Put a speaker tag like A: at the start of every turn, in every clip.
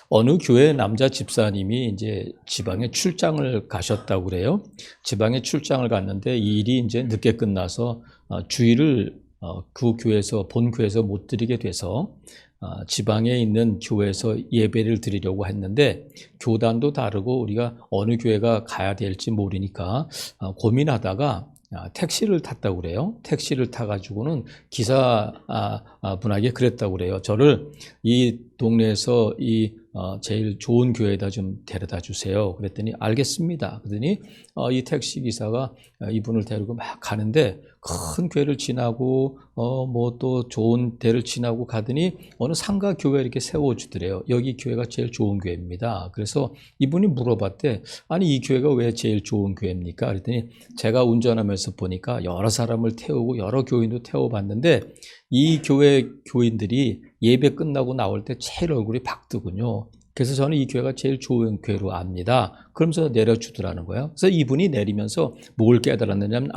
A: 어느 교회 남자 집사님이 이제 지방에 출장을 가셨다고 그래요. 지방에 출장을 갔는데 이 일이 이제 늦게 끝나서 주일을 그 교회에서 본 교회에서 못 드리게 돼서 지방에 있는 교회에서 예배를 드리려고 했는데 교단도 다르고 우리가 어느 교회가 가야 될지 모르니까 고민하다가 택시를 탔다고 그래요. 택시를 타가지고는 기사 분에게 그랬다고 그래요. 저를 이 동네에서 제일 좋은 교회에다 좀 데려다 주세요. 그랬더니 알겠습니다. 그러더니 이 택시 기사가 이분을 데리고 막 가는데 큰 교회를 지나고 뭐 또 좋은 데를 지나고 가더니 어느 상가 교회 이렇게 세워주더래요. 여기 교회가 제일 좋은 교회입니다. 그래서 이분이 물어봤대. 아니 이 교회가 왜 제일 좋은 교회입니까? 그랬더니 제가 운전하면서 보니까 여러 사람을 태우고 여러 교인도 태워봤는데 이 교회 교인들이 예배 끝나고 나올 때 제일 얼굴이 밝더군요. 그래서 저는 이 교회가 제일 좋은 교회로 압니다. 그러면서 내려주더라는 거예요. 그래서 이분이 내리면서 뭘 깨달았느냐면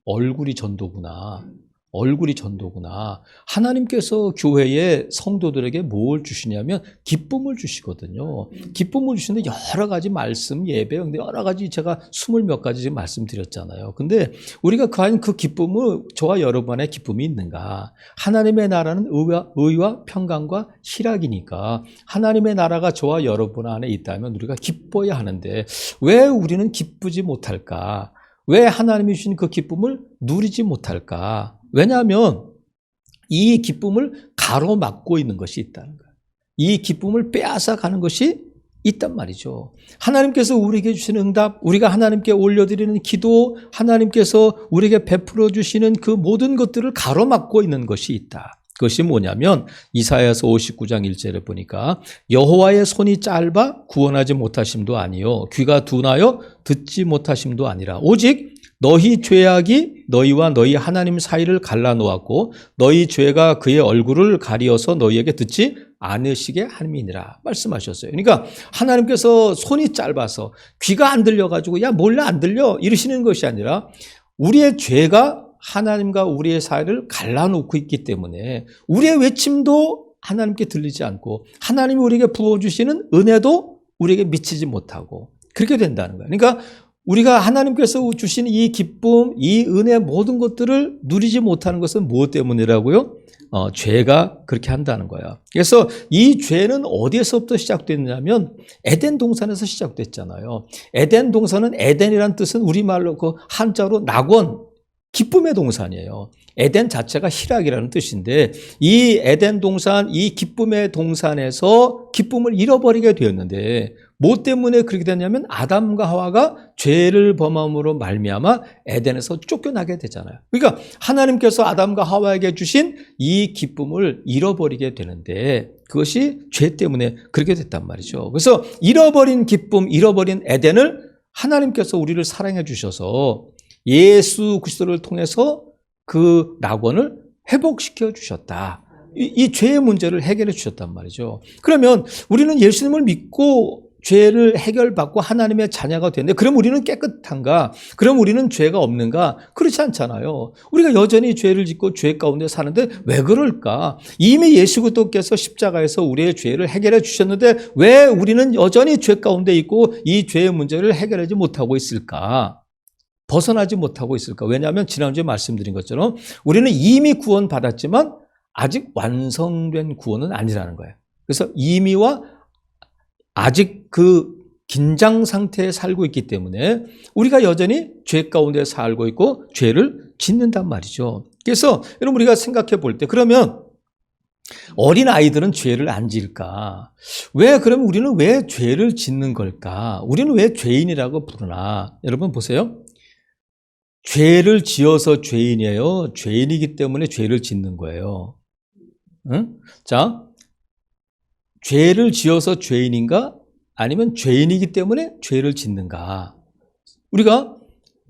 A: 얼굴이 전도구나. 얼굴이 전도구나. 하나님께서 교회의 성도들에게 뭘 주시냐면 기쁨을 주시거든요. 기쁨을 주시는데 여러 가지 말씀, 예배, 근데 여러 가지 제가 20몇 가지 지금 말씀드렸잖아요. 근데 우리가 과연 그 기쁨을 저와 여러분의 기쁨이 있는가? 하나님의 나라는 의와 평강과 희락이니까 하나님의 나라가 저와 여러분 안에 있다면 우리가 기뻐야 하는데 왜 우리는 기쁘지 못할까? 왜 하나님이 주신 그 기쁨을 누리지 못할까? 왜냐하면 이 기쁨을 가로막고 있는 것이 있다는 거예요. 이 기쁨을 빼앗아 가는 것이 있단 말이죠. 하나님께서 우리에게 주시는 응답, 우리가 하나님께 올려드리는 기도, 하나님께서 우리에게 베풀어 주시는 그 모든 것들을 가로막고 있는 것이 있다. 그것이 뭐냐면 이사야서 59장 1절에 보니까 여호와의 손이 짧아 구원하지 못하심도 아니요 귀가 둔하여 듣지 못하심도 아니라 오직 너희 죄악이 너희와 너희 하나님 사이를 갈라놓았고 너희 죄가 그의 얼굴을 가리어서 너희에게 듣지 않으시게 함이니라 말씀하셨어요. 그러니까 하나님께서 손이 짧아서 귀가 안 들려가지고 야 몰라 안 들려 이러시는 것이 아니라 우리의 죄가 하나님과 우리의 사이를 갈라놓고 있기 때문에 우리의 외침도 하나님께 들리지 않고 하나님이 우리에게 부어주시는 은혜도 우리에게 미치지 못하고 그렇게 된다는 거예요. 그러니까 우리가 하나님께서 주신 이 기쁨, 이 은혜 모든 것들을 누리지 못하는 것은 무엇 때문이라고요? 죄가 그렇게 한다는 거예요. 그래서 이 죄는 어디에서부터 시작됐냐면 에덴 동산에서 시작됐잖아요. 에덴 동산은 에덴이란 뜻은 우리말로 그 한자로 낙원, 기쁨의 동산이에요. 에덴 자체가 희락이라는 뜻인데 이 에덴 동산, 이 기쁨의 동산에서 기쁨을 잃어버리게 되었는데 뭐 때문에 그렇게 됐냐면 아담과 하와가 죄를 범함으로 말미암아 에덴에서 쫓겨나게 되잖아요. 그러니까 하나님께서 아담과 하와에게 주신 이 기쁨을 잃어버리게 되는데 그것이 죄 때문에 그렇게 됐단 말이죠. 그래서 잃어버린 기쁨, 잃어버린 에덴을 하나님께서 우리를 사랑해 주셔서 예수 그리스도를 통해서 그 낙원을 회복시켜 주셨다. 이 죄의 문제를 해결해 주셨단 말이죠. 그러면 우리는 예수님을 믿고 죄를 해결받고 하나님의 자녀가 됐는데 그럼 우리는 깨끗한가? 그럼 우리는 죄가 없는가? 그렇지 않잖아요. 우리가 여전히 죄를 짓고 죄 가운데 사는데 왜 그럴까? 이미 예수 그리스도께서 십자가에서 우리의 죄를 해결해 주셨는데 왜 우리는 여전히 죄 가운데 있고 이 죄의 문제를 해결하지 못하고 있을까? 벗어나지 못하고 있을까? 왜냐하면 지난주에 말씀드린 것처럼 우리는 이미 구원받았지만 아직 완성된 구원은 아니라는 거예요. 그래서 이미와 아직 그 긴장 상태에 살고 있기 때문에 우리가 여전히 죄 가운데 살고 있고 죄를 짓는단 말이죠. 그래서 여러분 우리가 생각해 볼 때 그러면 어린 아이들은 죄를 안 지을까? 그러면 우리는 왜 죄를 짓는 걸까? 우리는 왜 죄인이라고 부르나? 여러분 보세요. 죄를 지어서 죄인이에요? 죄인이기 때문에 죄를 짓는 거예요. 응? 자, 죄를 지어서 죄인인가? 아니면 죄인이기 때문에 죄를 짓는가? 우리가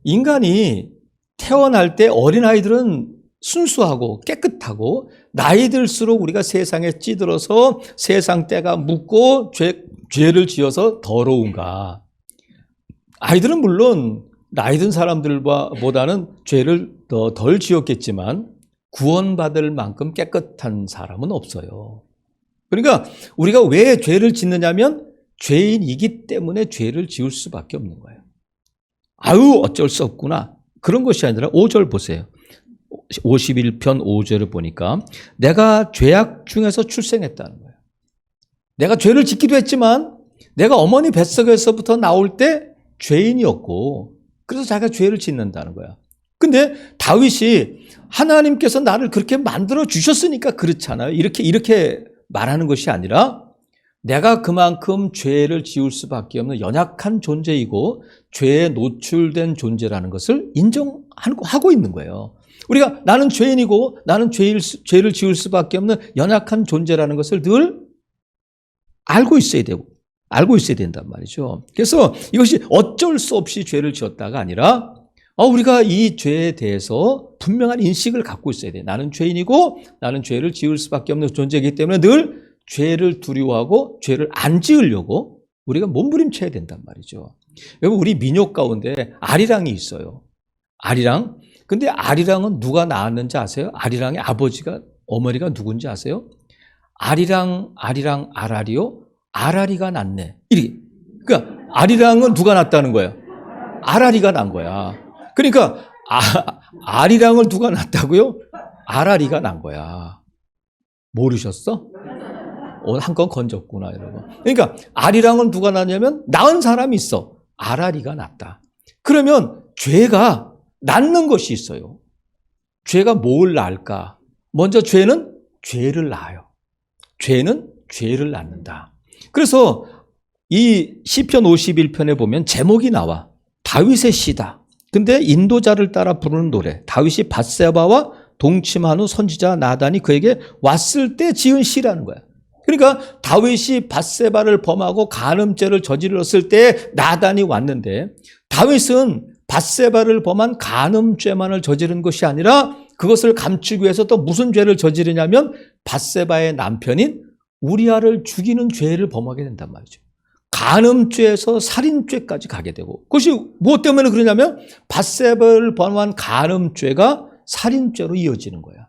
A: 인간이 태어날 때 어린아이들은 순수하고 깨끗하고 나이 들수록 우리가 세상에 찌들어서 세상 때가 묻고 죄를 지어서 더러운가? 아이들은 물론 나이 든 사람들보다는 죄를 더 덜 지었겠지만 구원받을 만큼 깨끗한 사람은 없어요. 그러니까 우리가 왜 죄를 짓느냐면 죄인이기 때문에 죄를 지을 수밖에 없는 거예요. 아유 어쩔 수 없구나. 그런 것이 아니라 5절 보세요. 51편 5절을 보니까 내가 죄악 중에서 출생했다는 거예요. 내가 죄를 짓기도 했지만 내가 어머니 뱃속에서부터 나올 때 죄인이었고 그래서 자기가 죄를 짓는다는 거야. 근데 다윗이 하나님께서 나를 그렇게 만들어 주셨으니까 그렇잖아요. 이렇게 말하는 것이 아니라 내가 그만큼 죄를 지을 수밖에 없는 연약한 존재이고 죄에 노출된 존재라는 것을 인정하고 있는 거예요. 우리가 나는 죄인이고 나는 죄를 지을 수밖에 없는 연약한 존재라는 것을 늘 알고 있어야 된단 말이죠. 그래서 이것이 어쩔 수 없이 죄를 지었다가 아니라 우리가 이 죄에 대해서 분명한 인식을 갖고 있어야 돼. 나는 죄인이고 나는 죄를 지을 수밖에 없는 존재이기 때문에 늘 죄를 두려워하고 죄를 안 지으려고 우리가 몸부림쳐야 된단 말이죠. 여러분 우리 민족 가운데 아리랑이 있어요. 아리랑. 근데 아리랑은 누가 낳았는지 아세요? 아리랑의 어머니가 누군지 아세요? 아리랑 아라리요? 아라리가 낳네. 그러니까 아리랑은 누가 낳았다는 거예요? 아라리가 낳은 거야. 그러니까 아리랑을 누가 낳았다고요? 아라리가 낳은 거야. 모르셨어? 한 건 건졌구나 여러분. 그러니까 아리랑은 누가 낳냐면 낳은 사람이 있어. 아라리가 낳았다. 그러면 죄가 낳는 것이 있어요. 죄가 뭘 낳을까? 먼저 죄는 죄를 낳아요. 죄는 죄를 낳는다. 그래서 이 시편 51편에 보면 제목이 나와. 다윗의 시다. 근데 인도자를 따라 부르는 노래. 다윗이 밧세바와 동침한 후 선지자 나단이 그에게 왔을 때 지은 시라는 거야. 그러니까 다윗이 밧세바를 범하고 간음죄를 저질렀을 때 나단이 왔는데 다윗은 밧세바를 범한 간음죄만을 저지른 것이 아니라 그것을 감추기 위해서 또 무슨 죄를 저지르냐면 밧세바의 남편인 우리아를 죽이는 죄를 범하게 된단 말이죠. 간음죄에서 살인죄까지 가게 되고 그것이 무엇 때문에 그러냐면 밧세바를 범한 간음죄가 살인죄로 이어지는 거야.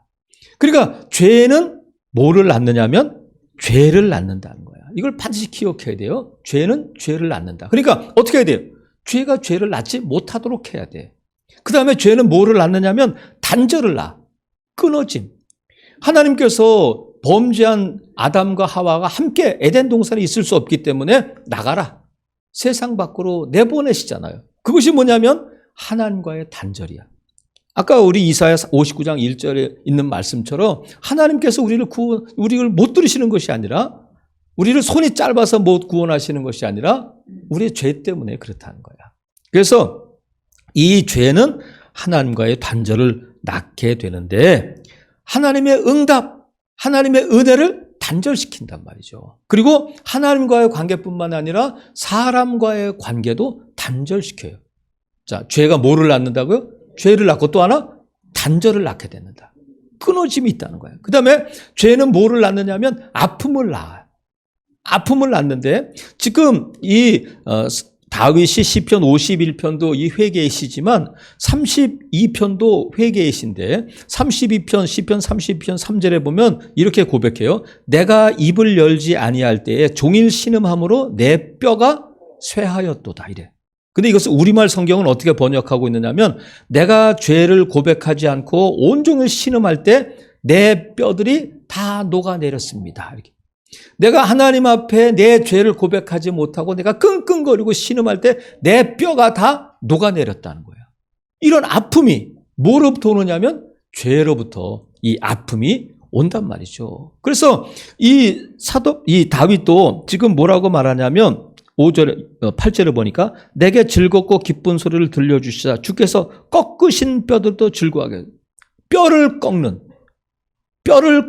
A: 그러니까 죄는 뭐를 낳느냐면 죄를 낳는다는 거야. 이걸 반드시 기억해야 돼요. 죄는 죄를 낳는다. 그러니까 어떻게 해야 돼요? 죄가 죄를 낳지 못하도록 해야 돼. 그 다음에 죄는 뭐를 낳느냐면 단절을 낳아. 끊어짐. 하나님께서 범죄한 아담과 하와가 함께 에덴 동산에 있을 수 없기 때문에 나가라. 세상 밖으로 내보내시잖아요. 그것이 뭐냐면 하나님과의 단절이야. 아까 우리 이사야 59장 1절에 있는 말씀처럼 하나님께서 우리를 못 들으시는 것이 아니라 우리를 손이 짧아서 못 구원하시는 것이 아니라 우리의 죄 때문에 그렇다는 거야. 그래서 이 죄는 하나님과의 단절을 낳게 되는데 하나님의 응답, 하나님의 은혜를 단절시킨단 말이죠. 그리고 하나님과의 관계뿐만 아니라 사람과의 관계도 단절시켜요. 자, 죄가 뭐를 낳는다고요? 죄를 낳고 또 하나 단절을 낳게 된다. 끊어짐이 있다는 거예요. 그 다음에 죄는 뭐를 낳느냐면 아픔을 낳아요. 아픔을 낳는데 지금 이 다윗이 시편 51편도 이 회개의 시지만 32편도 회개의 시인데 32편 시편 32편 3절에 보면 이렇게 고백해요. 내가 입을 열지 아니할 때에 종일 신음함으로 내 뼈가 쇠하였도다 이래. 근데 이것을 우리말 성경은 어떻게 번역하고 있느냐면 내가 죄를 고백하지 않고 온종일 신음할 때 내 뼈들이 다 녹아내렸습니다. 이렇게. 내가 하나님 앞에 내 죄를 고백하지 못하고 내가 끙끙거리고 신음할 때 내 뼈가 다 녹아내렸다는 거예요. 이런 아픔이 뭐로부터 오느냐면 죄로부터 이 아픔이 온단 말이죠. 그래서 이 다윗도 지금 뭐라고 말하냐면 8절에 보니까 내게 즐겁고 기쁜 소리를 들려주시자 주께서 꺾으신 뼈들도 즐거워하게 해요. 뼈를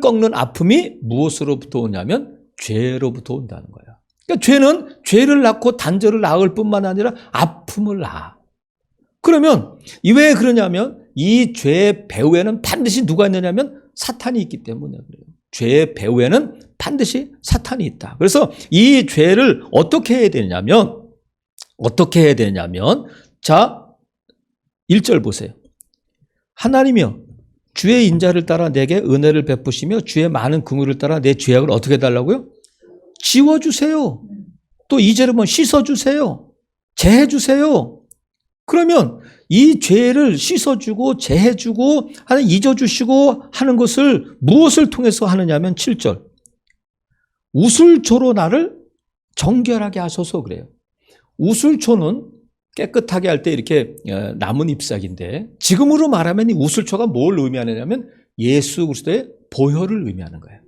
A: 꺾는 아픔이 무엇으로부터 오냐면 죄로부터 온다는 거예요. 그러니까 죄는 죄를 낳고 단절을 낳을 뿐만 아니라 아픔을 낳아. 그러면 왜 그러냐면 이 죄의 배후에는 반드시 누가 있느냐면 사탄이 있기 때문에 그래요. 죄의 배후에는 반드시 사탄이 있다. 그래서 이 죄를 어떻게 해야 되냐면 자 1절 보세요. 하나님이여 주의 인자를 따라 내게 은혜를 베푸시며 주의 많은 긍휼을 따라 내 죄악을 어떻게 해달라고요? 지워주세요. 또 2절에 보면 씻어주세요. 제해주세요. 그러면 이 죄를 씻어주고 제해주고 잊어주시고 하는 것을 무엇을 통해서 하느냐면 7절. 우슬초로 나를 정결하게 하소서 그래요. 우슬초는 깨끗하게 할 때 이렇게 나뭇 잎사귀인데 지금으로 말하면 이 우슬초가 뭘 의미하느냐면 예수 그리스도의 보혈을 의미하는 거예요.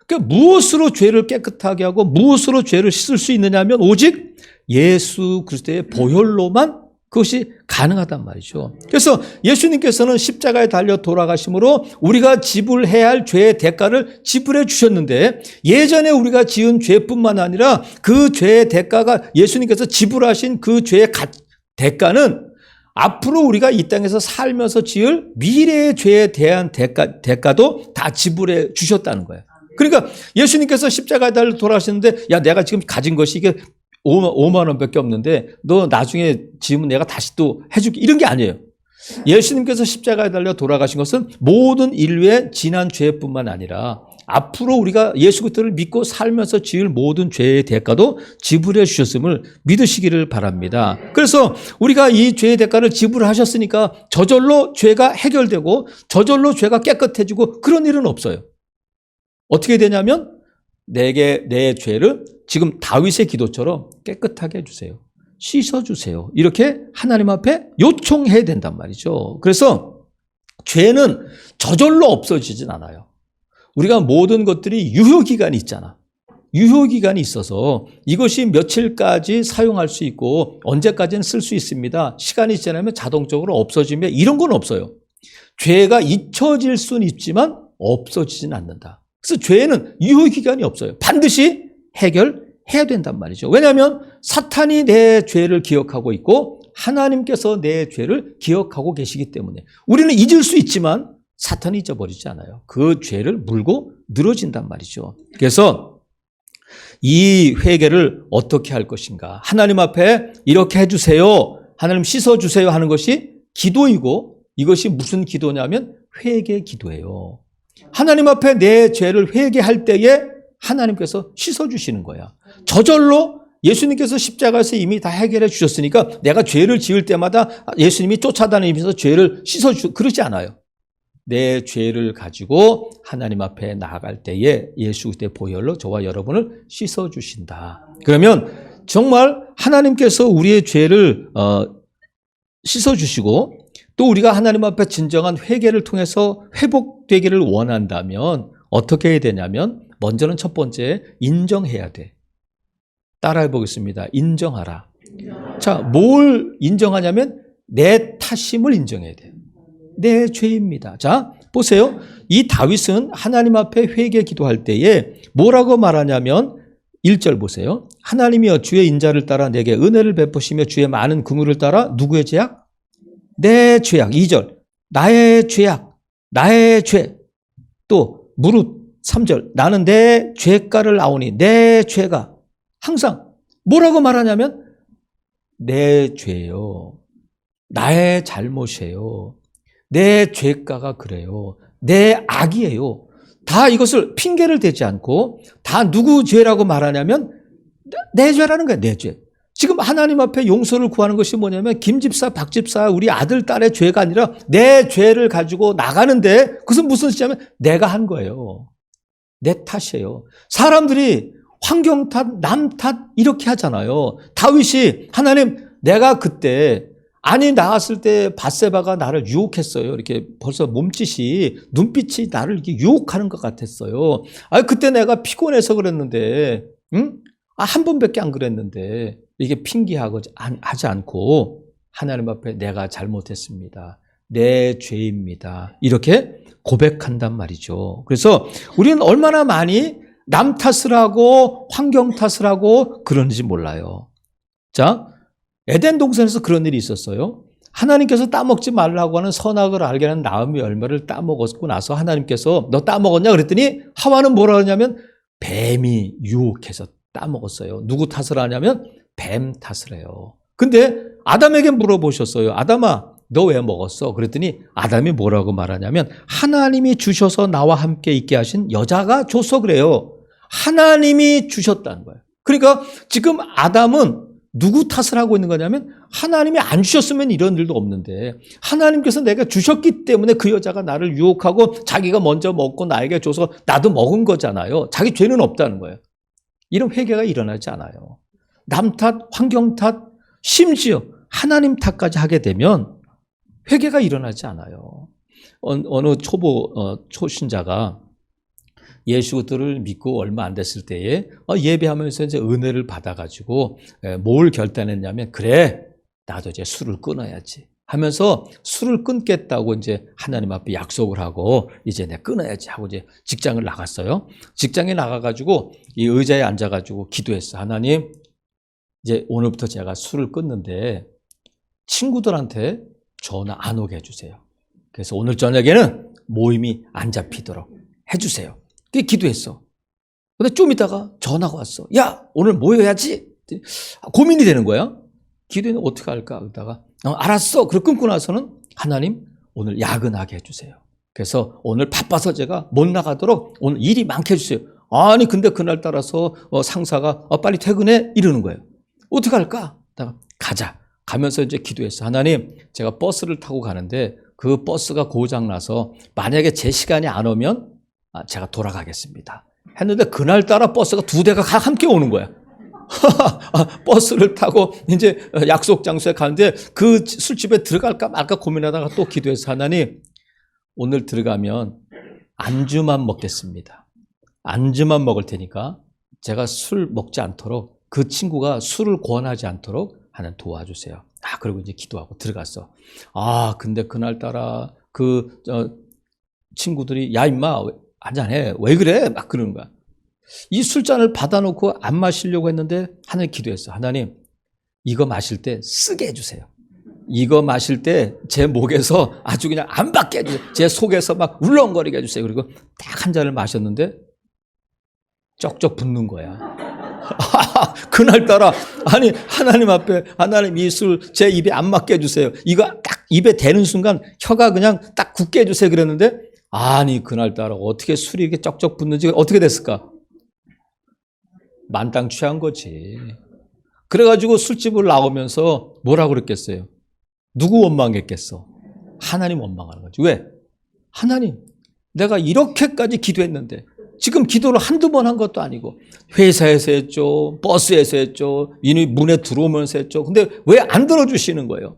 A: 그러니까 무엇으로 죄를 깨끗하게 하고 무엇으로 죄를 씻을 수 있느냐면 오직 예수 그리스도의 보혈로만 그것이 가능하단 말이죠. 그래서 예수님께서는 십자가에 달려 돌아가심으로 우리가 지불해야 할 죄의 대가를 지불해 주셨는데 예전에 우리가 지은 죄뿐만 아니라 그 죄의 대가가 예수님께서 지불하신 그 죄의 대가는 앞으로 우리가 이 땅에서 살면서 지을 미래의 죄에 대한 대가도 다 지불해 주셨다는 거예요. 그러니까 예수님께서 십자가에 달려 돌아가셨는데 야 내가 지금 가진 것이 이게 5만 원밖에 없는데 너 나중에 지으면 내가 다시 또 해줄게 이런 게 아니에요. 예수님께서 십자가에 달려 돌아가신 것은 모든 인류의 지난 죄뿐만 아니라 앞으로 우리가 예수 그리스도를 믿고 살면서 지을 모든 죄의 대가도 지불해 주셨음을 믿으시기를 바랍니다. 그래서 우리가 이 죄의 대가를 지불하셨으니까 저절로 죄가 해결되고 저절로 죄가 깨끗해지고 그런 일은 없어요. 어떻게 되냐면 내게 내 죄를 지금 다윗의 기도처럼 깨끗하게 해주세요. 씻어주세요. 이렇게 하나님 앞에 요청해야 된단 말이죠. 그래서 죄는 저절로 없어지진 않아요. 우리가 모든 것들이 유효기간이 있잖아. 유효기간이 있어서 이것이 며칠까지 사용할 수 있고 언제까지는 쓸 수 있습니다. 시간이 지나면 자동적으로 없어지며 이런 건 없어요. 죄가 잊혀질 수는 있지만 없어지진 않는다. 그래서 죄는 유효기간이 없어요. 반드시 해결해야 된단 말이죠. 왜냐하면 사탄이 내 죄를 기억하고 있고 하나님께서 내 죄를 기억하고 계시기 때문에 우리는 잊을 수 있지만 사탄이 잊어버리지 않아요. 그 죄를 물고 늘어진단 말이죠. 그래서 이 회개를 어떻게 할 것인가? 하나님 앞에 이렇게 해주세요. 하나님 씻어주세요 하는 것이 기도이고 이것이 무슨 기도냐면 회개 기도예요. 하나님 앞에 내 죄를 회개할 때에 하나님께서 씻어주시는 거야. 저절로 예수님께서 십자가에서 이미 다 해결해 주셨으니까 내가 죄를 지을 때마다 예수님이 쫓아다니면서 죄를 씻어주시고 그러지 않아요. 내 죄를 가지고 하나님 앞에 나아갈 때에 예수 그리스도의 보혈로 저와 여러분을 씻어주신다. 그러면 정말 하나님께서 우리의 죄를 씻어주시고 또 우리가 하나님 앞에 진정한 회개를 통해서 회복되기를 원한다면 어떻게 해야 되냐면 먼저는 첫 번째 인정해야 돼. 따라해 보겠습니다. 인정하라. 자, 뭘 인정하냐면 내 탓임을 인정해야 돼요. 내 죄입니다. 자, 보세요. 이 다윗은 하나님 앞에 회개 기도할 때에 뭐라고 말하냐면 1절 보세요. 하나님이여 주의 인자를 따라 내게 은혜를 베푸시며 주의 많은 긍휼을 따라 누구의 죄악? 내 죄악. 2절 나의 죄악, 나의 죄. 또 무릇 3절 나는 내 죄가를 아오니 내 죄가 항상 뭐라고 말하냐면 내 죄요. 나의 잘못이에요. 내 죄가가 그래요. 내 악이에요. 다 이것을 핑계를 대지 않고 다 누구 죄라고 말하냐면 내 죄라는 거야. 내 죄. 지금 하나님 앞에 용서를 구하는 것이 뭐냐면 김 집사, 박 집사, 우리 아들, 딸의 죄가 아니라 내 죄를 가지고 나가는데 그것은 무슨 뜻이냐면 내가 한 거예요. 내 탓이에요. 사람들이 환경 탓, 남 탓 이렇게 하잖아요. 다윗이 하나님 내가 그때 아니 나갔을 때 밧세바가 나를 유혹했어요. 이렇게 벌써 몸짓이 눈빛이 나를 이렇게 유혹하는 것 같았어요. 아 그때 내가 피곤해서 그랬는데 응? 한 번밖에 안 그랬는데 이게 핑계하고 하지 않고 하나님 앞에 내가 잘못했습니다. 내 죄입니다. 이렇게 고백한단 말이죠. 그래서 우리는 얼마나 많이 남 탓을 하고 환경 탓을 하고 그런지 몰라요. 자, 에덴 동산에서 그런 일이 있었어요. 하나님께서 따먹지 말라고 하는 선악을 알게 하는 나무의 열매를 따먹었고 나서 하나님께서 너 따먹었냐 그랬더니 하와는 뭐라 하냐면 뱀이 유혹해서 따먹었어요. 누구 탓을 하냐면 뱀 탓을 해요. 근데 아담에게 물어보셨어요. 아담아 너 왜 먹었어? 그랬더니 아담이 뭐라고 말하냐면 하나님이 주셔서 나와 함께 있게 하신 여자가 줬어 그래요. 하나님이 주셨다는 거예요. 그러니까 지금 아담은 누구 탓을 하고 있는 거냐면 하나님이 안 주셨으면 이런 일도 없는데 하나님께서 내가 주셨기 때문에 그 여자가 나를 유혹하고 자기가 먼저 먹고 나에게 줘서 나도 먹은 거잖아요. 자기 죄는 없다는 거예요. 이런 회개가 일어나지 않아요. 남 탓, 환경 탓, 심지어 하나님 탓까지 하게 되면 회개가 일어나지 않아요. 어느 초신자가 예수를 믿고 얼마 안 됐을 때에 예배하면서 이제 은혜를 받아가지고 뭘 결단했냐면 그래 나도 이제 술을 끊어야지 하면서 술을 끊겠다고 이제 하나님 앞에 약속을 하고 이제 내가 끊어야지 하고 이제 직장을 나갔어요. 직장에 나가가지고 이 의자에 앉아가지고 기도했어. 하나님 이제 오늘부터 제가 술을 끊는데 친구들한테 전화 안 오게 해주세요. 그래서 오늘 저녁에는 모임이 안 잡히도록 해주세요. 그게 기도했어. 근데 좀 있다가 전화가 왔어. 야, 오늘 모여야지. 고민이 되는 거야. 기도는 어떻게 할까? 그러다가 알았어. 그걸 끊고 나서는 하나님 오늘 야근하게 해주세요. 그래서 오늘 바빠서 제가 못 나가도록 오늘 일이 많게 해주세요. 아니 근데 그날 따라서 상사가 빨리 퇴근해 이러는 거예요. 어떻게 할까? 가자. 가면서 이제 기도했어. 하나님 제가 버스를 타고 가는데 그 버스가 고장나서 만약에 제 시간이 안 오면 제가 돌아가겠습니다. 했는데 그날따라 버스가 2대가 함께 오는 거야. 버스를 타고 이제 약속 장소에 가는데 그 술집에 들어갈까 말까 고민하다가 또 기도해서 하나님 오늘 들어가면 안주만 먹겠습니다. 안주만 먹을 테니까 제가 술 먹지 않도록 그 친구가 술을 권하지 않도록 하는 도와주세요. 그리고 이제 기도하고 들어갔어. 근데 그날따라 그 친구들이 야 임마 한잔해. 왜 그래? 막 그러는 거야. 이 술잔을 받아놓고 안 마시려고 했는데 하나님 기도했어. 하나님 이거 마실 때 쓰게 해주세요. 이거 마실 때 제 목에서 아주 그냥 안 받게 해주세요. 제 속에서 막 울렁거리게 해주세요. 그리고 딱 한 잔을 마셨는데 쩍쩍 붓는 거야. 그날따라 아니 하나님 앞에 하나님 이 술 제 입에 안 맞게 해주세요. 이거 딱 입에 대는 순간 혀가 그냥 딱 굳게 해주세요. 그랬는데 아니 그날따라 어떻게 술이 이렇게 쩍쩍 붙는지 어떻게 됐을까? 만땅 취한 거지. 그래가지고 술집을 나오면서 뭐라고 그랬겠어요? 누구 원망했겠어? 하나님 원망하는 거지. 왜? 하나님 내가 이렇게까지 기도했는데 지금 기도를 한두 번 한 것도 아니고 회사에서 했죠. 버스에서 했죠. 이미 문에 들어오면서 했죠. 근데 왜 안 들어주시는 거예요?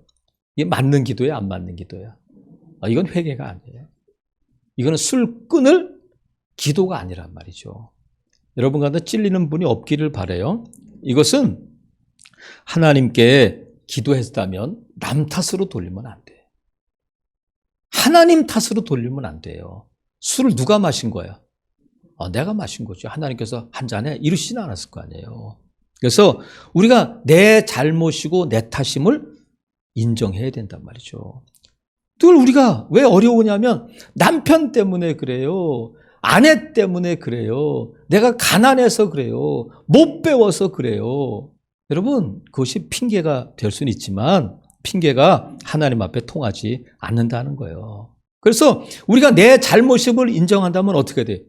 A: 이게 맞는 기도야 안 맞는 기도야? 이건 회개가 아니에요. 이거는 술 끊을 기도가 아니란 말이죠. 여러분 가운데 찔리는 분이 없기를 바라요. 이것은 하나님께 기도했다면 남 탓으로 돌리면 안 돼. 하나님 탓으로 돌리면 안 돼요. 술을 누가 마신 거야? 내가 마신 거죠. 하나님께서 한 잔에 이러시진 않았을 거 아니에요. 그래서 우리가 내 잘못이고 내 탓임을 인정해야 된단 말이죠. 늘 우리가 왜 어려우냐면 남편 때문에 그래요. 아내 때문에 그래요. 내가 가난해서 그래요. 못 배워서 그래요. 여러분 그것이 핑계가 될 수는 있지만 핑계가 하나님 앞에 통하지 않는다는 거예요. 그래서 우리가 내 잘못임을 인정한다면 어떻게 돼?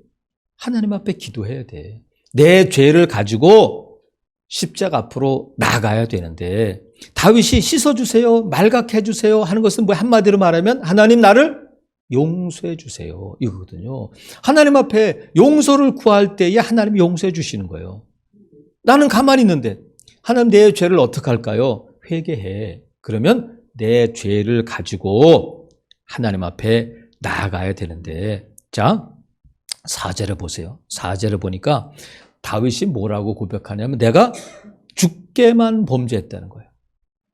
A: 하나님 앞에 기도해야 돼. 내 죄를 가지고 십자가 앞으로 나가야 되는데 다윗이 씻어주세요, 말갛게 해주세요 하는 것은 뭐 한마디로 말하면 하나님 나를 용서해 주세요 이거거든요. 하나님 앞에 용서를 구할 때에 하나님이 용서해 주시는 거예요. 나는 가만히 있는데 하나님 내 죄를 어떻게 할까요? 회개해. 그러면 내 죄를 가지고 하나님 앞에 나아가야 되는데 자 4절을 보세요. 4절을 보니까 다윗이 뭐라고 고백하냐면 내가 주께만 범죄했다는 거예요.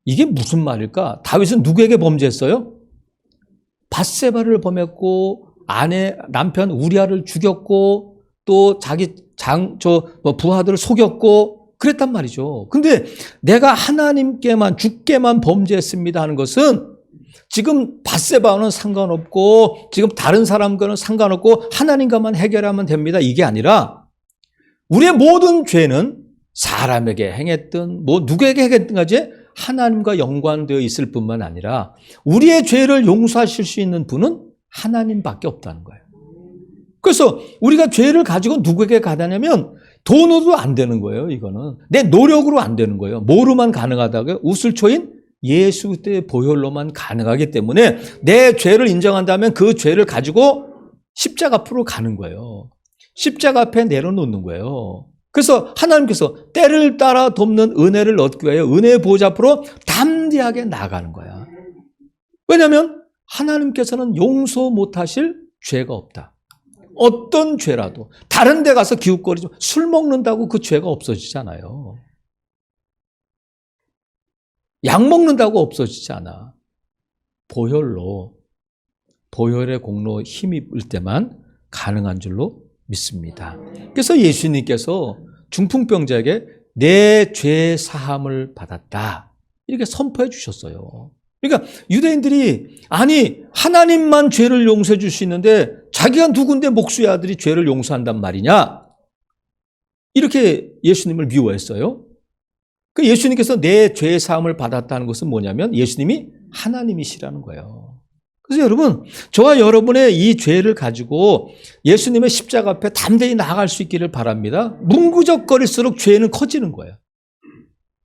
A: 이게 무슨 말일까? 다윗은 누구에게 범죄했어요? 밧세바를 범했고 아내 남편 우리아를 죽였고 또 자기 부하들을 속였고 그랬단 말이죠. 근데 내가 하나님께만 주께만 범죄했습니다 하는 것은 지금 밧세바와는 상관없고 지금 다른 사람과는 상관없고 하나님과만 해결하면 됩니다. 이게 아니라 우리의 모든 죄는 사람에게 행했든 뭐 누구에게 행했든 가지 하나님과 연관되어 있을 뿐만 아니라 우리의 죄를 용서하실 수 있는 분은 하나님밖에 없다는 거예요. 그래서 우리가 죄를 가지고 누구에게 가냐면 돈으로도 안 되는 거예요. 이거는 내 노력으로 안 되는 거예요. 뭐로만 가능하다고요? 우슬초인 예수 그리스도의 보혈로만 가능하기 때문에 내 죄를 인정한다면 그 죄를 가지고 십자가 앞으로 가는 거예요. 십자가 앞에 내려놓는 거예요. 그래서 하나님께서 때를 따라 돕는 은혜를 얻기 위하여 은혜의 보좌 앞으로 담대하게 나가는 거야. 왜냐하면 하나님께서는 용서 못하실 죄가 없다. 어떤 죄라도 다른 데 가서 기웃거리죠. 술 먹는다고 그 죄가 없어지잖아요. 약 먹는다고 없어지지 않아. 보혈의 공로 힘입을 때만 가능한 줄로 믿습니다. 그래서 예수님께서 중풍병자에게 내 죄 사함을 받았다 이렇게 선포해 주셨어요. 그러니까 유대인들이 아니 하나님만 죄를 용서해 줄 수 있는데 자기가 누군데 목수의 아들이 죄를 용서한단 말이냐 이렇게 예수님을 미워했어요. 그 예수님께서 내 죄 사함을 받았다는 것은 뭐냐면 예수님이 하나님이시라는 거예요. 그래서 여러분, 저와 여러분의 이 죄를 가지고 예수님의 십자가 앞에 담대히 나아갈 수 있기를 바랍니다. 뭉구적거릴수록 죄는 커지는 거예요.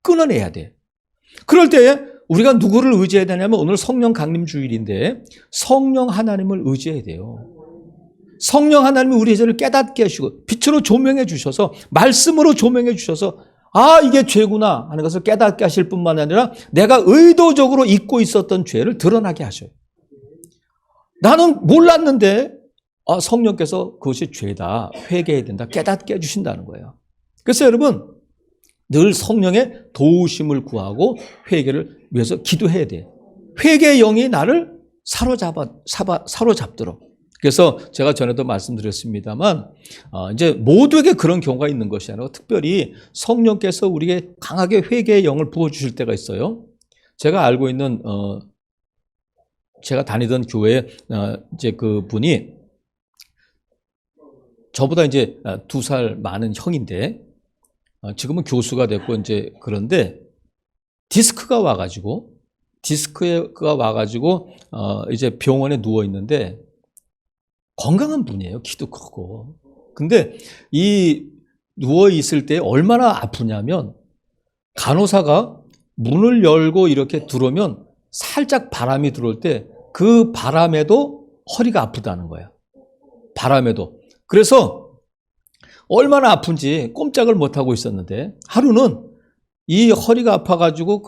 A: 끊어내야 돼. 그럴 때에 우리가 누구를 의지해야 되냐면 오늘 성령 강림 주일인데 성령 하나님을 의지해야 돼요. 성령 하나님이 우리의 죄를 깨닫게 하시고 빛으로 조명해 주셔서 말씀으로 조명해 주셔서 아 이게 죄구나 하는 것을 깨닫게 하실 뿐만 아니라 내가 의도적으로 잊고 있었던 죄를 드러나게 하셔요. 나는 몰랐는데 성령께서 그것이 죄다 회개해야 된다 깨닫게 해주신다는 거예요. 그래서 여러분 늘 성령의 도우심을 구하고 회개를 위해서 기도해야 돼요. 회개의 영이 나를 사로잡도록. 그래서 제가 전에도 말씀드렸습니다만 이제 모두에게 그런 경우가 있는 것이 아니라 특별히 성령께서 우리에게 강하게 회개의 영을 부어주실 때가 있어요. 제가 알고 있는 제가 다니던 교회에 이제 그 분이 저보다 이제 2살 많은 형인데 지금은 교수가 됐고 이제 그런데 디스크가 와가지고 이제 병원에 누워 있는데 건강한 분이에요. 키도 크고. 근데 이 누워 있을 때 얼마나 아프냐면 간호사가 문을 열고 이렇게 들어오면 살짝 바람이 들어올 때 그 바람에도 허리가 아프다는 거예요. 바람에도. 그래서 얼마나 아픈지 꼼짝을 못하고 있었는데 하루는 이 허리가 아파가지고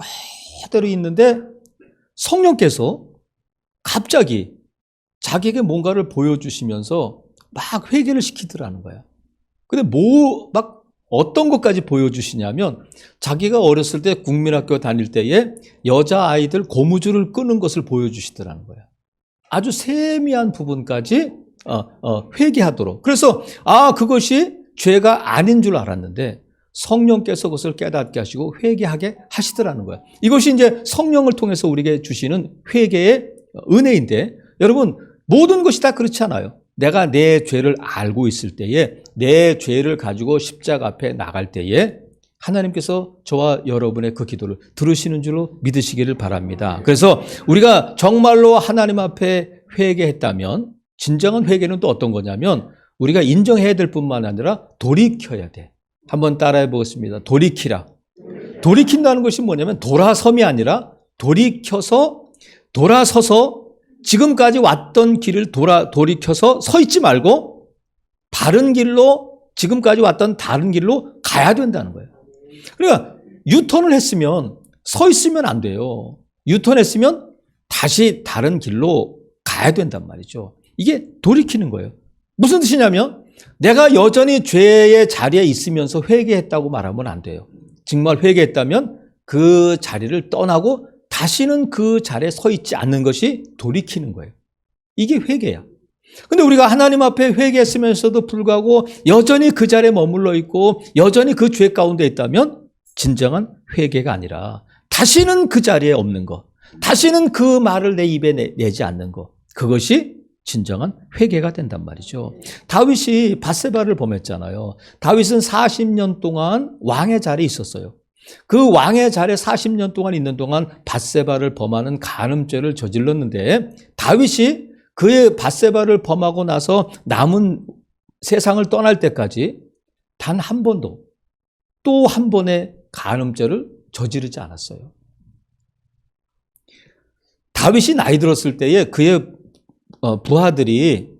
A: 그대로 있는데 성령께서 갑자기 자기에게 뭔가를 보여주시면서 막 회개를 시키더라는 거야. 근데 막 어떤 것까지 보여주시냐면 자기가 어렸을 때 국민학교 다닐 때에 여자아이들 고무줄을 끄는 것을 보여주시더라는 거야. 아주 세미한 부분까지 회개하도록. 그래서 그것이 죄가 아닌 줄 알았는데 성령께서 그것을 깨닫게 하시고 회개하게 하시더라는 거야. 이것이 이제 성령을 통해서 우리에게 주시는 회개의 은혜인데 여러분 모든 것이 다 그렇지 않아요. 내가 내 죄를 알고 있을 때에 내 죄를 가지고 십자가 앞에 나갈 때에 하나님께서 저와 여러분의 그 기도를 들으시는 줄로 믿으시기를 바랍니다. 그래서 우리가 정말로 하나님 앞에 회개했다면 진정한 회개는 또 어떤 거냐면 우리가 인정해야 될 뿐만 아니라 돌이켜야 돼. 한번 따라해 보겠습니다. 돌이키라. 돌이킨다는 것이 뭐냐면 돌아섬이 아니라 돌아서서 지금까지 왔던 길을 돌이켜서 서 있지 말고 바른 길로 지금까지 왔던 다른 길로 가야 된다는 거예요. 그러니까 유턴을 했으면 서 있으면 안 돼요. 유턴했으면 다시 다른 길로 가야 된단 말이죠. 이게 돌이키는 거예요. 무슨 뜻이냐면 내가 여전히 죄의 자리에 있으면서 회개했다고 말하면 안 돼요. 정말 회개했다면 그 자리를 떠나고 다시는 그 자리에 서 있지 않는 것이 돌이키는 거예요. 이게 회개야. 근데 우리가 하나님 앞에 회개했으면서도 불구하고 여전히 그 자리에 머물러 있고 여전히 그 죄 가운데 있다면 진정한 회개가 아니라 다시는 그 자리에 없는 것, 다시는 그 말을 내 입에 내지 않는 것, 그것이 진정한 회개가 된단 말이죠. 다윗이 밧세바를 범했잖아요. 다윗은 40년 동안 왕의 자리에 있었어요. 그 왕의 자리에 40년 동안 있는 동안 밧세바를 범하는 간음죄를 저질렀는데 다윗이 그의 밧세바를 범하고 나서 남은 세상을 떠날 때까지 단 한 번도 또 한 번의 간음죄를 저지르지 않았어요. 다윗이 나이 들었을 때에 그의 부하들이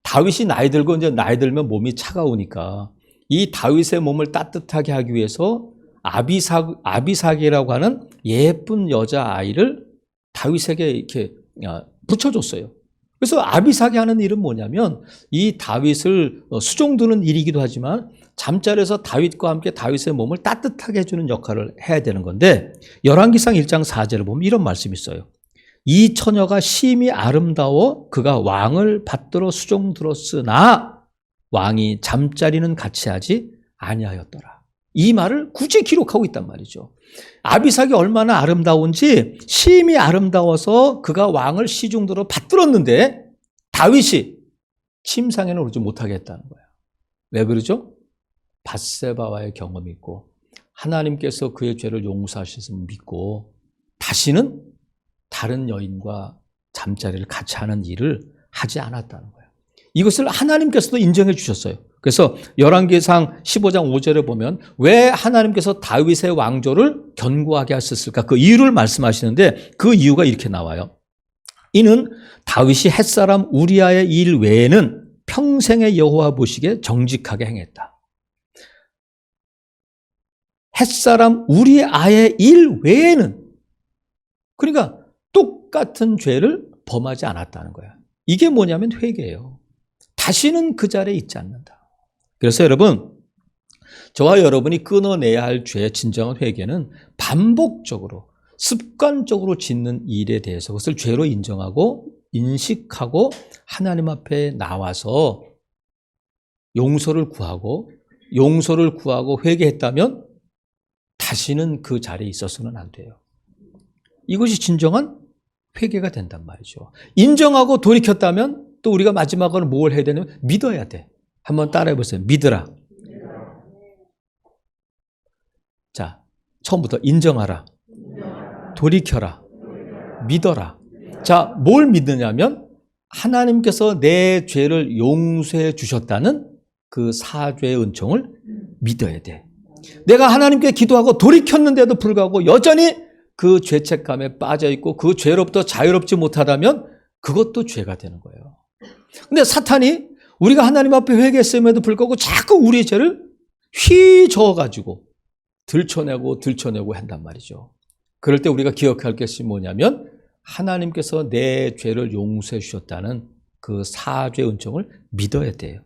A: 다윗이 나이 들고 이제 나이 들면 몸이 차가우니까 이 다윗의 몸을 따뜻하게 하기 위해서 아비삭이라고 하는 예쁜 여자아이를 다윗에게 이렇게 붙여줬어요. 그래서 아비삭이 하는 일은 뭐냐면 이 다윗을 수종드는 일이기도 하지만 잠자리에서 다윗과 함께 다윗의 몸을 따뜻하게 해주는 역할을 해야 되는 건데 열왕기상 1장 4절을 보면 이런 말씀이 있어요. 이 처녀가 심히 아름다워 그가 왕을 받들어 수종들었으나 왕이 잠자리는 같이 하지 아니하였더라. 이 말을 굳이 기록하고 있단 말이죠. 아비삭이 얼마나 아름다운지 심히 아름다워서 그가 왕을 시중들어 받들었는데 다윗이 침상에는 오르지 못하게 했다는 거예요. 왜 그러죠? 밧세바와의 경험이 있고 하나님께서 그의 죄를 용서하셨음을 믿고 다시는 다른 여인과 잠자리를 같이 하는 일을 하지 않았다는 거예요. 이것을 하나님께서도 인정해 주셨어요. 그래서 열왕기상 15장 5절에 보면 왜 하나님께서 다윗의 왕조를 견고하게 하셨을까? 그 이유를 말씀하시는데 그 이유가 이렇게 나와요. 이는 다윗이 햇사람 우리아의 일 외에는 평생의 여호와 보시기에 정직하게 행했다. 햇사람 우리아의 일 외에는, 그러니까 똑같은 죄를 범하지 않았다는 거야. 이게 뭐냐면 회개예요. 다시는 그 자리에 있지 않는다. 그래서 여러분, 저와 여러분이 끊어내야 할 죄의 진정한 회개는 반복적으로 습관적으로 짓는 일에 대해서 그것을 죄로 인정하고 인식하고 하나님 앞에 나와서 용서를 구하고 회개했다면 다시는 그 자리에 있어서는 안 돼요. 이것이 진정한 회개가 된단 말이죠. 인정하고 돌이켰다면 또 우리가 마지막으로 뭘 해야 되냐면 믿어야 돼. 한번 따라해 보세요. 믿으라. 자, 처음부터 인정하라. 돌이켜라. 믿어라. 자, 뭘 믿느냐면 하나님께서 내 죄를 용서해 주셨다는 그 사죄의 은총을 믿어야 돼. 내가 하나님께 기도하고 돌이켰는데도 불구하고 여전히 그 죄책감에 빠져있고 그 죄로부터 자유롭지 못하다면 그것도 죄가 되는 거예요. 근데 사탄이 우리가 하나님 앞에 회개했음에도 불구하고 자꾸 우리의 죄를 휘저어가지고 들춰내고 한단 말이죠. 그럴 때 우리가 기억할 것이 뭐냐면 하나님께서 내 죄를 용서해 주셨다는 그 사죄 은총을 믿어야 돼요.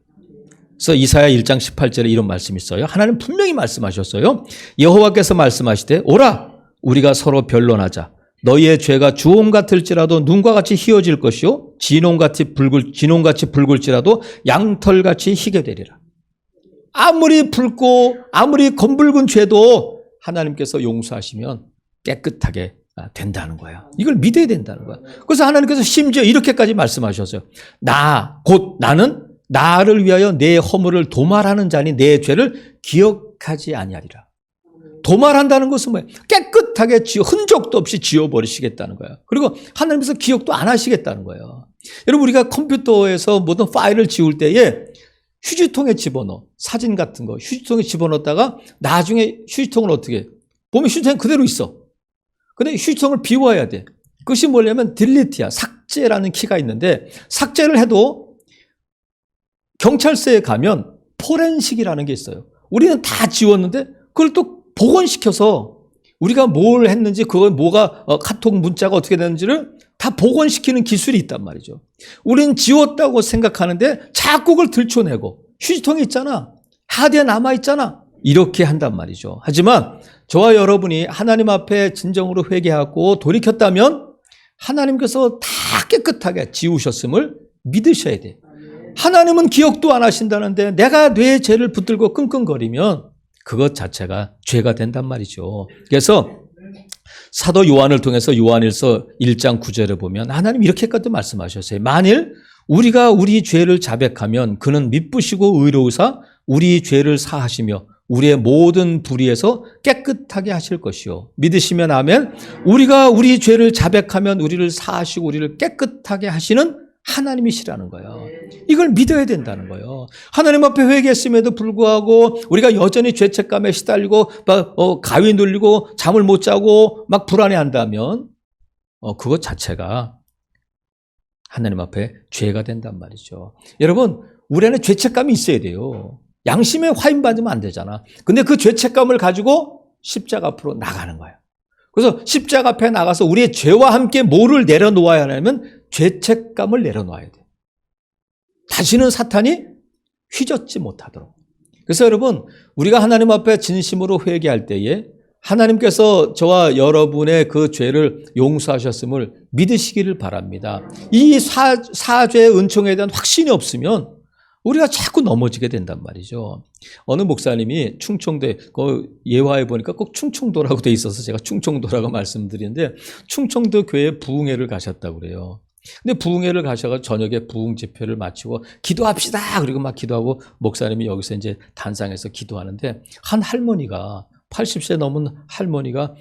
A: 그래서 이사야 1장 18절에 이런 말씀이 있어요. 하나님 분명히 말씀하셨어요. 여호와께서 말씀하시되 오라 우리가 서로 변론하자. 너희의 죄가 주홍 같을지라도 눈과 같이 희어질 것이요 진홍같이 붉을지라도 양털같이 희게 되리라. 아무리 붉고 아무리 검붉은 죄도 하나님께서 용서하시면 깨끗하게 된다는 거야. 이걸 믿어야 된다는 거야. 그래서 하나님께서 심지어 이렇게까지 말씀하셨어요. 나는 나를 위하여 내 허물을 도말하는 자니 내 죄를 기억하지 아니하리라. 도말한다는 것은 뭐예요? 깨끗하게 흔적도 없이 지워버리시겠다는 거예요. 그리고 하나님께서 기억도 안 하시겠다는 거예요. 여러분 우리가 컴퓨터에서 모든 파일을 지울 때에 휴지통에 집어넣어. 사진 같은 거 휴지통에 집어넣었다가 나중에 휴지통을 어떻게 해? 보면 휴지통이 그대로 있어. 근데 휴지통을 비워야 돼. 그것이 뭐냐면 딜리트야. 삭제라는 키가 있는데 삭제를 해도 경찰서에 가면 포렌식이라는 게 있어요. 우리는 다 지웠는데 그걸 또 복원시켜서 우리가 뭘 했는지 그거 뭐가 카톡 문자가 어떻게 되는지를 다 복원시키는 기술이 있단 말이죠. 우리는 지웠다고 생각하는데 자꾸 그걸 들춰내고 휴지통에 있잖아. 하드에 남아있잖아. 이렇게 한단 말이죠. 하지만 저와 여러분이 하나님 앞에 진정으로 회개하고 돌이켰다면 하나님께서 다 깨끗하게 지우셨음을 믿으셔야 돼. 하나님은 기억도 안 하신다는데 내가 내 죄를 붙들고 끙끙거리면 그것 자체가 죄가 된단 말이죠. 그래서 사도 요한을 통해서 요한일서 1장 9절에 보면 하나님 이렇게까지 말씀하셨어요. 만일 우리가 우리 죄를 자백하면 그는 미쁘시고 의로우사 우리 죄를 사하시며 우리의 모든 불의에서 깨끗하게 하실 것이요. 믿으시면 아멘. 우리가 우리 죄를 자백하면 우리를 사하시고 우리를 깨끗하게 하시는 하나님이시라는 거예요. 이걸 믿어야 된다는 거예요. 하나님 앞에 회개했음에도 불구하고 우리가 여전히 죄책감에 시달리고 가위 눌리고 잠을 못 자고 막 불안해한다면 그것 자체가 하나님 앞에 죄가 된단 말이죠. 여러분, 우리 안에 죄책감이 있어야 돼요. 양심에 화인받으면 안 되잖아. 근데 그 죄책감을 가지고 십자가 앞으로 나가는 거예요. 그래서 십자가 앞에 나가서 우리의 죄와 함께 뭐를 내려놓아야 하냐면 죄책감을 내려놓아야 돼. 다시는 사탄이 휘젓지 못하도록. 그래서 여러분, 우리가 하나님 앞에 진심으로 회개할 때에 하나님께서 저와 여러분의 그 죄를 용서하셨음을 믿으시기를 바랍니다. 이 사죄의 은총에 대한 확신이 없으면 우리가 자꾸 넘어지게 된단 말이죠. 어느 목사님이 충청도에 예화에 보니까 꼭 충청도라고 돼 있어서 제가 충청도라고 말씀드리는데 충청도 교회에 부흥회를 가셨다고 그래요. 근데 부흥회를 가셔서 저녁에 부흥 집회를 마치고 기도합시다. 그리고 막 기도하고 목사님이 여기서 이제 단상에서 기도하는데 한 할머니가 80세 넘은 할머니가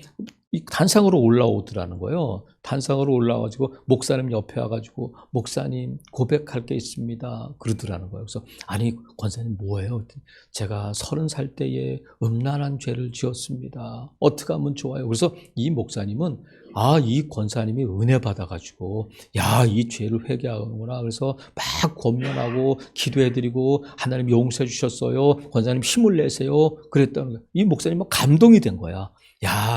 A: 단상으로 올라오더라는 거예요. 단상으로 올라와가지고 목사님 옆에 와가지고 목사님 고백할 게 있습니다. 그러더라는 거예요. 그래서 아니 권사님 뭐예요? 제가 30살 때에 음란한 죄를 지었습니다. 어떻게 하면 좋아요? 그래서 이 목사님은 이 권사님이 은혜 받아가지고 이 죄를 회개하는구나. 그래서 막 권면하고 기도해드리고 하나님 용서해 주셨어요. 권사님 힘을 내세요. 그랬다는 거예요. 이 목사님은 감동이 된 거야.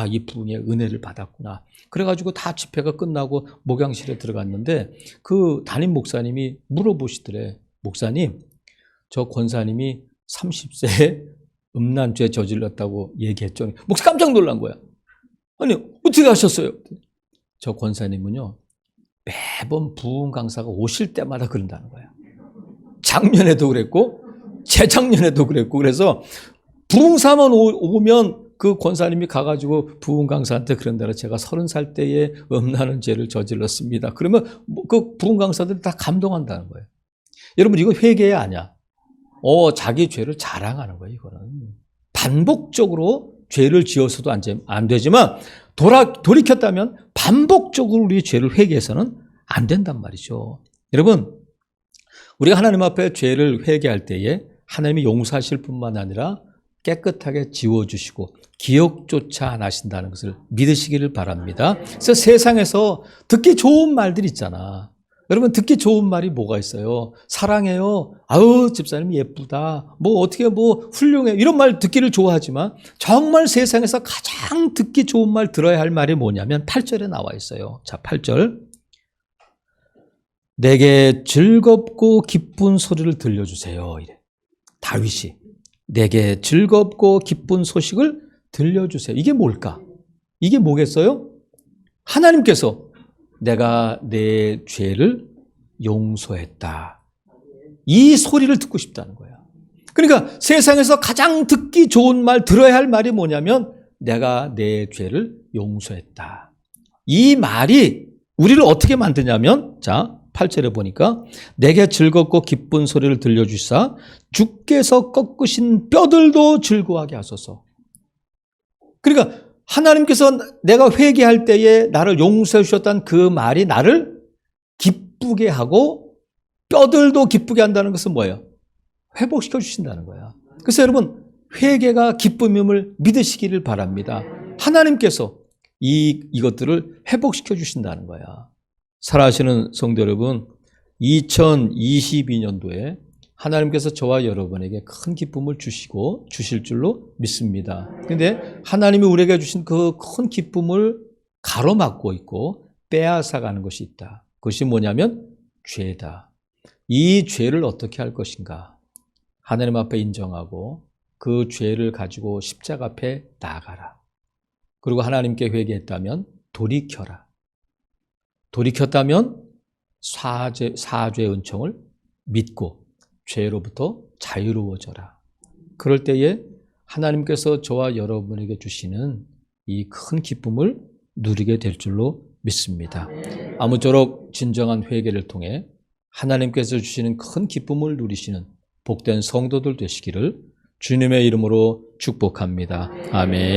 A: 이 부흥의 은혜를 받았구나. 그래가지고 다 집회가 끝나고 목양실에 들어갔는데 그 담임 목사님이 물어보시더래. 목사님, 저 권사님이 30세에 음란죄 저질렀다고 얘기했죠. 목사 깜짝 놀란 거야. 아니 어떻게 하셨어요? 저 권사님은요 매번 부흥 강사가 오실 때마다 그런다는 거야. 작년에도 그랬고 재작년에도 그랬고 그래서 부흥사만 오면 그 권사님이 가가지고 부흥 강사한테 그런다라 제가 30살 때에 음란한 죄를 저질렀습니다. 그러면 그 부흥 강사들이 다 감동한다는 거예요. 여러분 이거 회개 아니야. 자기 죄를 자랑하는 거예요. 이거는 반복적으로 죄를 지어서도 안 되지만 돌이켰다면 반복적으로 우리 죄를 회개해서는 안 된단 말이죠. 여러분 우리가 하나님 앞에 죄를 회개할 때에 하나님이 용서하실 뿐만 아니라 깨끗하게 지워주시고 기억조차 안 하신다는 것을 믿으시기를 바랍니다. 그래서 세상에서 듣기 좋은 말들 있잖아. 여러분 듣기 좋은 말이 뭐가 있어요? 사랑해요. 집사님 예쁘다. 어떻게 훌륭해. 이런 말 듣기를 좋아하지만 정말 세상에서 가장 듣기 좋은 말 들어야 할 말이 뭐냐면 8절에 나와 있어요. 자, 8절. 내게 즐겁고 기쁜 소리를 들려주세요. 이래. 다윗이 내게 즐겁고 기쁜 소식을 들려주세요. 이게 뭘까? 이게 뭐겠어요? 하나님께서 내가 내 죄를 용서했다. 이 소리를 듣고 싶다는 거야. 그러니까 세상에서 가장 듣기 좋은 말, 들어야 할 말이 뭐냐면 내가 내 죄를 용서했다. 이 말이 우리를 어떻게 만드냐면 자 8절에 보니까 내게 즐겁고 기쁜 소리를 들려주사 주께서 꺾으신 뼈들도 즐거워하게 하소서. 그러니까 하나님께서 내가 회개할 때에 나를 용서해 주셨다는 그 말이 나를 기쁘게 하고 뼈들도 기쁘게 한다는 것은 뭐예요? 회복시켜 주신다는 거야. 그래서 여러분 회개가 기쁨임을 믿으시기를 바랍니다. 하나님께서 이것들을 회복시켜 주신다는 거야. 살아가시는 성도 여러분, 2022년도에 하나님께서 저와 여러분에게 큰 기쁨을 주시고 주실 줄로 믿습니다. 그런데 하나님이 우리에게 주신 그 큰 기쁨을 가로막고 있고 빼앗아가는 것이 있다. 그것이 뭐냐면 죄다. 이 죄를 어떻게 할 것인가? 하나님 앞에 인정하고 그 죄를 가지고 십자가 앞에 나아가라. 그리고 하나님께 회개했다면 돌이켜라. 돌이켰다면 사죄의 은총을 믿고 죄로부터 자유로워져라. 그럴 때에 하나님께서 저와 여러분에게 주시는 이 큰 기쁨을 누리게 될 줄로 믿습니다. 아무쪼록 진정한 회개를 통해 하나님께서 주시는 큰 기쁨을 누리시는 복된 성도들 되시기를 주님의 이름으로 축복합니다. 아멘.